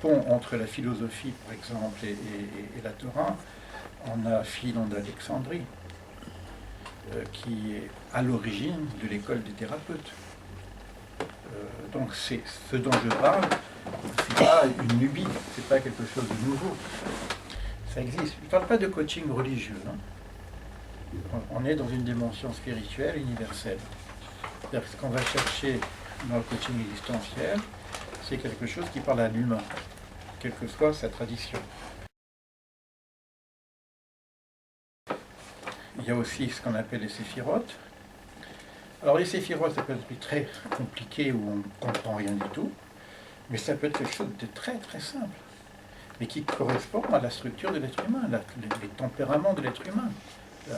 pont entre la philosophie, par exemple, et la Torah, on a Philon d'Alexandrie, qui est à l'origine de l'école des thérapeutes. Donc c'est ce dont je parle, c'est pas une lubie, c'est pas quelque chose de nouveau. Ça existe. Je ne parle pas de coaching religieux. Hein. On est dans une dimension spirituelle universelle. C'est-à-dire que ce qu'on va chercher dans le coaching existentiel, c'est quelque chose qui parle à l'humain, quelle que soit sa tradition. Il y a aussi ce qu'on appelle les séphirotes. Alors les séphirotes, ça peut être très compliqué où on ne comprend rien du tout, mais ça peut être quelque chose de très très simple, mais qui correspond à la structure de l'être humain, les tempéraments de l'être humain,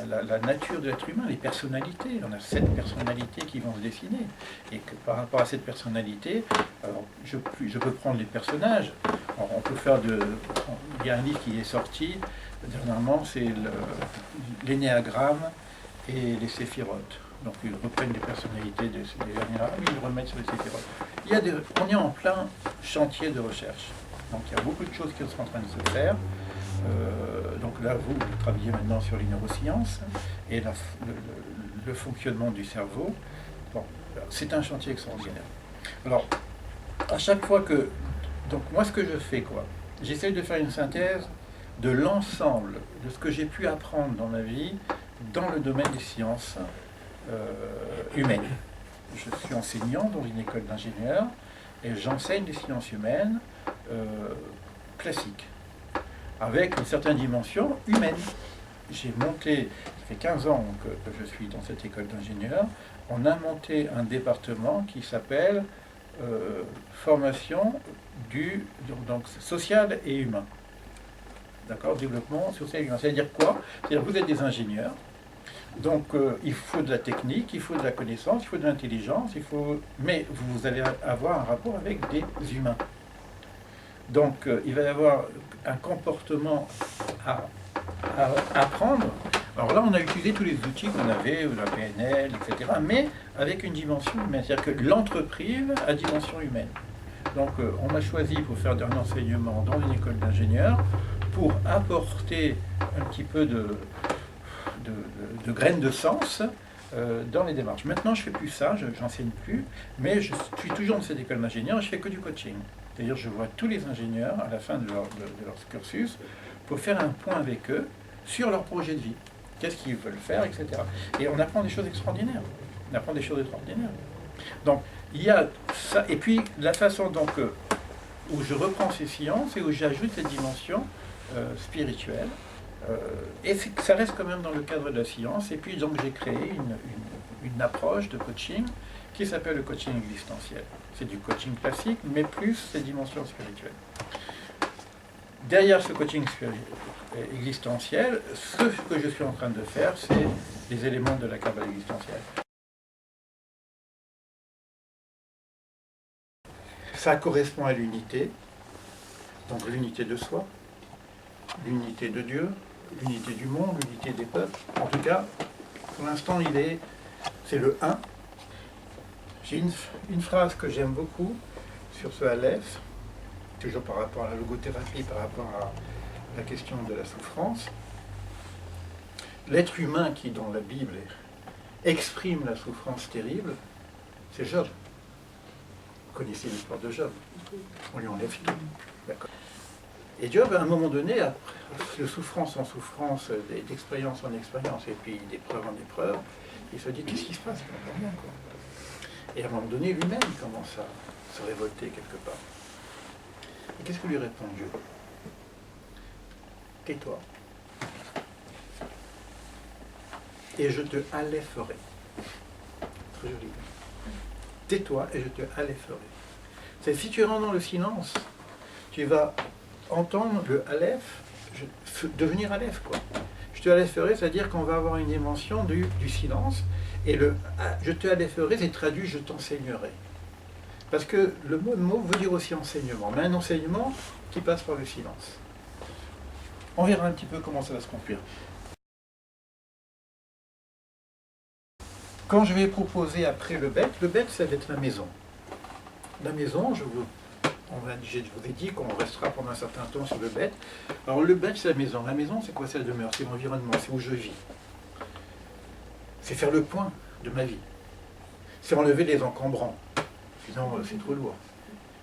la nature de l'être humain, les personnalités. On a 7 personnalités qui vont se dessiner, et que par rapport à cette personnalité, alors je peux prendre les personnages. Alors, on peut faire il y a un livre qui est sorti dernièrement, c'est l'énéagramme et les séphirotes. Donc ils reprennent les personnalités des énégrammes et ils le remettent sur les séphirotes. On est en plein chantier de recherche. Donc il y a beaucoup de choses qui sont en train de se faire. Donc là, vous travaillez maintenant sur les neurosciences et le fonctionnement du cerveau. Bon, c'est un chantier extraordinaire. Alors, à chaque fois que... Donc moi, ce que je fais, j'essaie de faire une synthèse de l'ensemble de ce que j'ai pu apprendre dans ma vie dans le domaine des sciences humaines. Je suis enseignant dans une école d'ingénieurs et j'enseigne les sciences humaines classiques, avec une certaine dimension humaine. J'ai monté, ça fait 15 ans que je suis dans cette école d'ingénieurs, on a monté un département qui s'appelle formation donc sociale et humain. D'accord, développement social et humain. C'est-à-dire quoi? C'est-à-dire que vous êtes des ingénieurs, donc il faut de la technique, il faut de la connaissance, il faut de l'intelligence, mais vous allez avoir un rapport avec des humains. Donc il va y avoir un comportement à apprendre. Alors là, on a utilisé tous les outils qu'on avait, la PNL, etc., mais avec une dimension humaine. C'est-à-dire que l'entreprise a dimension humaine. Donc on m'a choisi pour faire un enseignement dans une école d'ingénieurs pour apporter un petit peu de graines de sens dans les démarches. Maintenant, je ne fais plus ça, je n'enseigne plus, mais je suis toujours dans cette école d'ingénieurs et je fais que du coaching. C'est-à-dire je vois tous les ingénieurs à la fin de leur cursus pour faire un point avec eux sur leur projet de vie. Qu'est-ce qu'ils veulent faire, etc. Et on apprend des choses extraordinaires. On apprend des choses extraordinaires. Donc, il y a ça. Et puis, la façon donc, où je reprends ces sciences et où j'ajoute cette dimension spirituelle. Et ça reste quand même dans le cadre de la science. Et puis, donc, j'ai créé une approche de coaching qui s'appelle le coaching existentiel. C'est du coaching classique, mais plus ces dimensions spirituelles. Derrière ce coaching existentiel, ce que je suis en train de faire, c'est les éléments de la Kabbale existentielle. Ça correspond à l'unité, donc l'unité de soi, l'unité de Dieu, l'unité du monde, l'unité des peuples. En tout cas, pour l'instant, c'est le 1. J'ai une phrase que j'aime beaucoup sur ce Aleph, toujours par rapport à la logothérapie, par rapport à la question de la souffrance. L'être humain qui, dans la Bible, exprime la souffrance terrible, c'est Job. Vous connaissez l'histoire de Job. On lui enlève tout. D'accord. Et Job, à un moment donné, de souffrance en souffrance, d'expérience en expérience, et puis d'épreuve en épreuve, il se dit, qu'est-ce qui se passe? Je comprends rien, quoi. Et à un moment donné, lui-même, il commence à se révolter quelque part. Et qu'est-ce que lui répond Dieu? Tais-toi. Et je te alepherai. Très joli. Tais-toi et je te alepherai. C'est si tu rentres dans le silence, tu vas entendre le aleph devenir aleph, quoi. Je te alepherai, c'est-à-dire qu'on va avoir une dimension du silence. Et je te alepherai, c'est traduit je t'enseignerai. Parce que le mot veut dire aussi enseignement, mais un enseignement qui passe par le silence. On verra un petit peu comment ça va se construire. Quand je vais proposer après le bête, ça va être la maison. La maison, Je vous ai dit qu'on restera pendant un certain temps sur le bête. Alors le bête, c'est la maison. La maison, c'est quoi? C'est la demeure, c'est l'environnement, c'est où je vis. C'est faire le point de ma vie. C'est enlever les encombrants. Sinon, c'est trop lourd.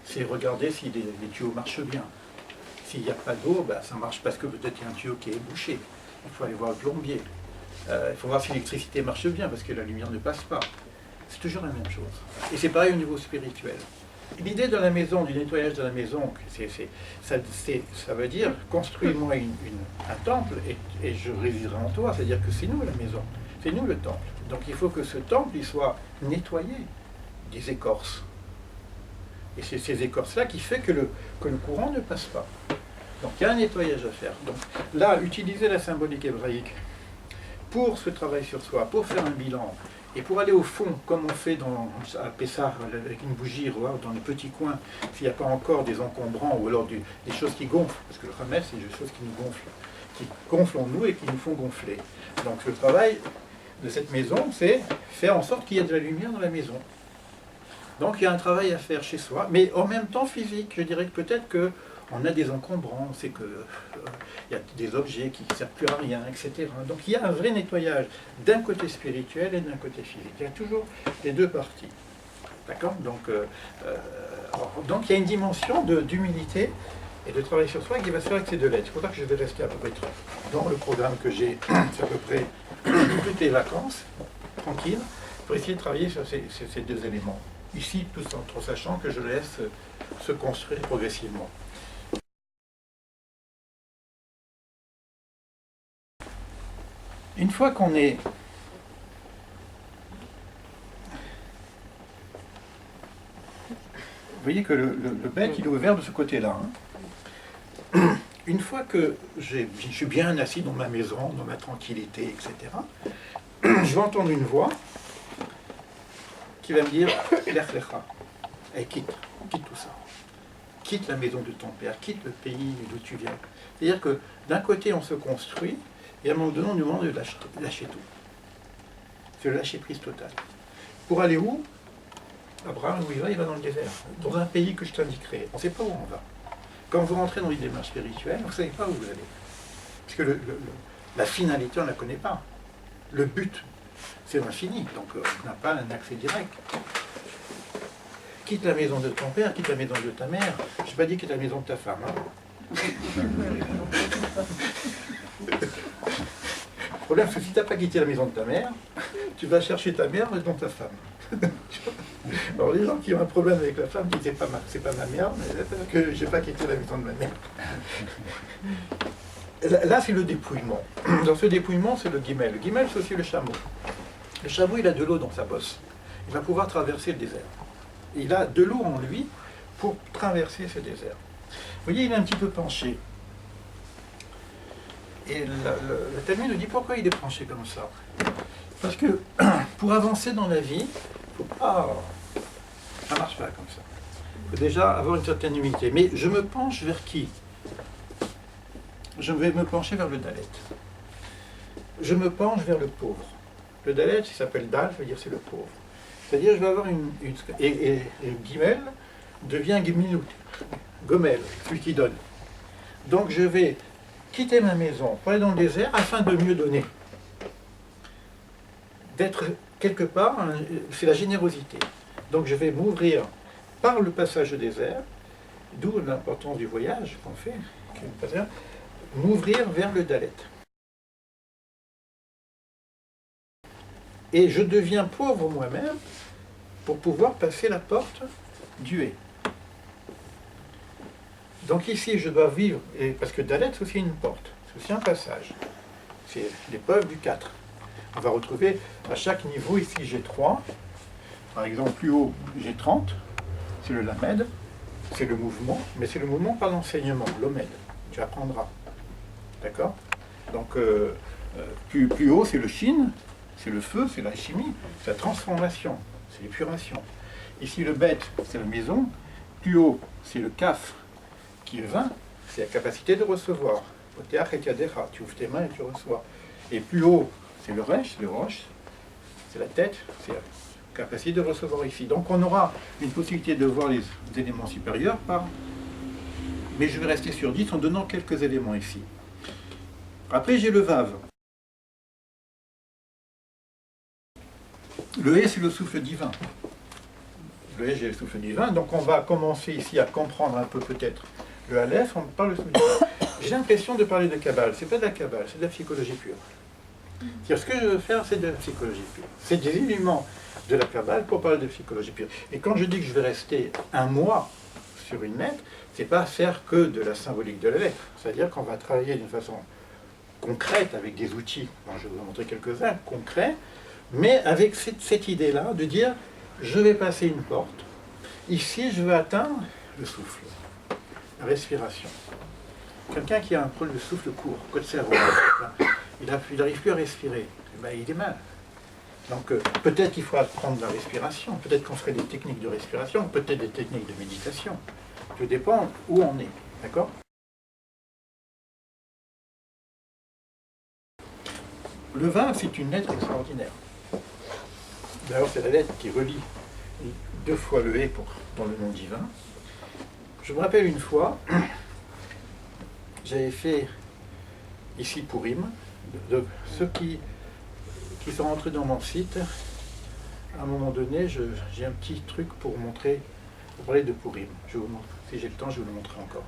C'est regarder si les tuyaux marchent bien. S'il n'y a pas d'eau, ben, ça marche parce que peut-être il y a un tuyau qui est bouché. Il faut aller voir le plombier. Il faut voir si l'électricité marche bien parce que la lumière ne passe pas. C'est toujours la même chose. Et c'est pareil au niveau spirituel. L'idée de la maison, du nettoyage de la maison, ça veut dire construis-moi un temple et je résiderai en toi. C'est-à-dire que c'est nous la maison, c'est nous le temple. Donc il faut que ce temple il soit nettoyé des écorces. Et c'est ces écorces-là qui fait que le courant ne passe pas. Donc il y a un nettoyage à faire. Donc là, utiliser la symbolique hébraïque pour ce travail sur soi, pour faire un bilan, et pour aller au fond, comme on fait à Pessah, avec une bougie, dans les petits coins, s'il n'y a pas encore des encombrants, ou alors des choses qui gonflent, parce que le Hametz, c'est des choses qui gonflent en nous et qui nous font gonfler. Donc le travail de cette maison, c'est faire en sorte qu'il y ait de la lumière dans la maison. Donc il y a un travail à faire chez soi, mais en même temps physique. Je dirais que peut-être qu'on a des encombrants, c'est qu'il y a des objets qui ne servent plus à rien, etc. Donc il y a un vrai nettoyage d'un côté spirituel et d'un côté physique. Il y a toujours les deux parties. D'accord? Donc il y a une dimension d'humilité et de travail sur soi qui va se faire avec ces deux lettres. C'est pour ça que je vais rester à peu près dans le programme que j'ai, c'est à peu près toutes les vacances, tranquille, pour essayer de travailler sur ces deux éléments. Ici, tout en sachant que je laisse se construire progressivement. Une fois qu'on est... Vous voyez que le bec, il est ouvert de ce côté-là. Hein. Une fois que je suis bien assis dans ma maison, dans ma tranquillité, etc., je vais entendre une voix qui va me dire « Lech lecha ». Et quitte tout ça. Quitte la maison de ton père, quitte le pays d'où tu viens. C'est-à-dire que d'un côté, on se construit, et à un moment donné, on nous demande de lâcher tout. C'est le lâcher-prise total. Pour aller où? Abraham, où il va dans le désert, dans un pays que je t'indiquerai. On ne sait pas où on va. Quand vous rentrez dans les démarches spirituelles, vous ne savez pas où vous allez. Parce que la finalité, on ne la connaît pas. Le but, c'est l'infini, donc on n'a pas un accès direct. Quitte la maison de ton père, quitte la maison de ta mère. Je n'ai pas dit quitte la maison de ta femme. Hein. Le problème, c'est que si tu n'as pas quitté la maison de ta mère, tu vas chercher ta mère dans ta femme. Alors les gens qui ont un problème avec la femme disent c'est pas ma mère, mais que je n'ai pas quitté la maison de ma mère. Là, c'est le dépouillement. Dans ce dépouillement, c'est le guimel. Le guimel, c'est aussi le chameau. Le chameau, il a de l'eau dans sa bosse. Il va pouvoir traverser le désert. Il a de l'eau en lui pour traverser ce désert. Vous voyez, il est un petit peu penché. Et le Talmud nous dit pourquoi il est penché comme ça. Parce que pour avancer dans la vie, ça ne marche pas comme ça. Il faut déjà avoir une certaine humilité. Mais je me penche vers qui? Je vais me pencher vers le Dalet. Je me penche vers le pauvre. Le Dalet, il s'appelle Dal, ça veut dire c'est le pauvre. C'est-à-dire je vais avoir et Gimel devient Gimilut, Gomel, celui qui donne. Donc je vais quitter ma maison pour aller dans le désert afin de mieux donner. D'être quelque part, c'est la générosité. Donc je vais m'ouvrir par le passage au désert, d'où l'importance du voyage qu'on fait, m'ouvrir vers le Dalet. Et je deviens pauvre moi-même pour pouvoir passer la porte du Hé. Donc ici, je dois vivre, parce que Dalet, c'est aussi une porte, c'est aussi un passage. C'est l'épreuve du 4. On va retrouver à chaque niveau, ici j'ai 3. Par exemple, plus haut, j'ai 30. C'est le Lamed, c'est le mouvement, mais c'est le mouvement par l'enseignement, l'Omed. Tu apprendras. D'accord? Donc, plus haut, c'est le Shin, c'est le feu, c'est la chimie, c'est la transformation, c'est l'épuration. Ici, le Bet, c'est la maison. Plus haut, c'est le Kaf, qui est le vin, c'est la capacité de recevoir. Tu ouvres tes mains et tu reçois. Et plus haut, c'est le Resh, c'est la tête, c'est la capacité de recevoir ici. Donc on aura une possibilité de voir les éléments supérieurs mais je vais rester sur 10 en donnant quelques éléments ici. Après j'ai le VAV. Le E c'est le souffle divin. Le E j'ai le souffle divin, donc on va commencer ici à comprendre un peu peut-être le Aleph, on parle de souffle divin. J'ai l'impression de parler de Kabbale, c'est pas de la Kabbale, c'est de la psychologie pure. C'est-à-dire, ce que je veux faire, c'est de la psychologie pure. C'est des éléments de la Kabbale pour parler de psychologie pure. Et quand je dis que je vais rester un mois sur une lettre, c'est pas faire que de la symbolique de la lettre. C'est-à-dire qu'on va travailler d'une façon concrète avec des outils, dont je vais vous montrer quelques-uns, concrets, mais avec cette idée-là de dire, je vais passer une porte, ici je veux atteindre le souffle, la respiration. Quelqu'un qui a un problème de souffle court, côte cerveau, il n'arrive plus à respirer, eh ben, il est mal. Donc peut-être qu'il faut apprendre la respiration, peut-être qu'on ferait des techniques de respiration, peut-être des techniques de méditation. Tout dépend où on est, d'accord? Le vin, c'est une lettre extraordinaire. D'ailleurs, c'est la lettre qui relie 2 fois le « et » dans le nom divin. Je me rappelle une fois, j'avais fait ici Purim, de ceux qui sont rentrés dans mon site, à un moment donné, j'ai un petit truc pour parler de Purim. Je vous montre, si j'ai le temps, je vais vous le montrer encore.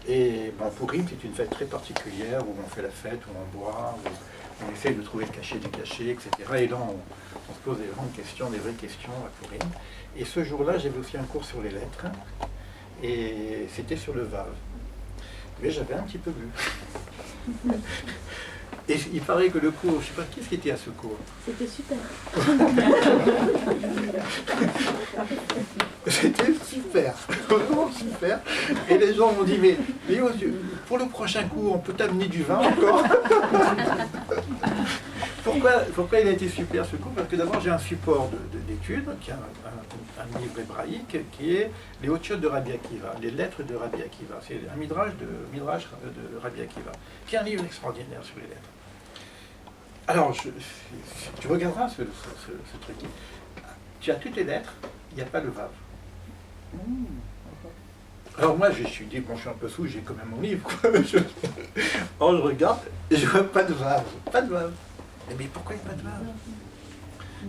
Et bon, Purim, c'est une fête très particulière où on fait la fête, où on boit, où on essaie de trouver le cachet du cachet, etc. Et là, on se pose des grandes questions, des vraies questions à Purim. Et ce jour-là, j'avais aussi un cours sur les lettres, et c'était sur le Vav. Mais j'avais un petit peu bu. Et il paraît que le cours, je ne sais pas qui était à ce cours. C'était super. C'était super, vraiment super. Et les gens m'ont dit, mais Léo, pour le prochain cours, on peut t'amener du vin encore? Pourquoi il a été super ce cours? Parce que d'abord j'ai un support d'études, qui est un livre hébraïque, qui est les Otiotes de Rabbi Akiva, les lettres de Rabbi Akiva. C'est un midrash de Rabbi Akiva, qui est un livre extraordinaire sur les lettres. Alors, tu regarderas ce truc. Tu as toutes les lettres, il n'y a pas le Vav. Alors moi, je suis dit, bon, je suis un peu sous, j'ai quand même mon livre. Alors je regarde, et je vois pas de Vav. Pas de Vav. Mais pourquoi il n'y a pas de Vav?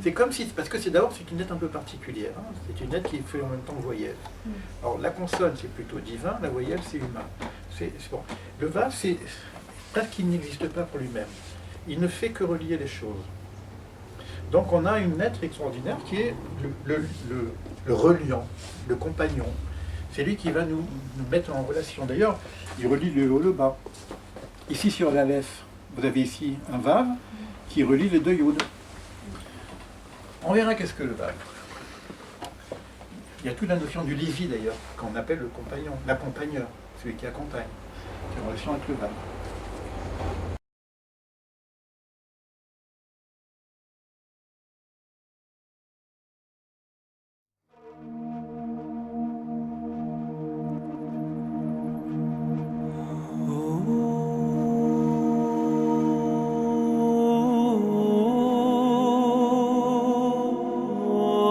C'est comme si, parce que c'est une lettre un peu particulière. Hein. C'est une lettre qui fait en même temps voyelle. Alors la consonne, c'est plutôt divin, la voyelle, c'est humain. Bon. Le Vav, c'est presque qu'il n'existe pas pour lui-même. Il ne fait que relier les choses. Donc on a une lettre extraordinaire qui est le reliant, le compagnon. C'est lui qui va nous mettre en relation. D'ailleurs, il relie le haut et le bas. Ici sur l'Aleph, vous avez ici un Vav qui relie les 2 Yod. On verra qu'est-ce que le Vav. Il y a toute la notion du Lévi d'ailleurs, qu'on appelle le compagnon, l'accompagneur, celui qui accompagne, qui est en relation avec le Vav.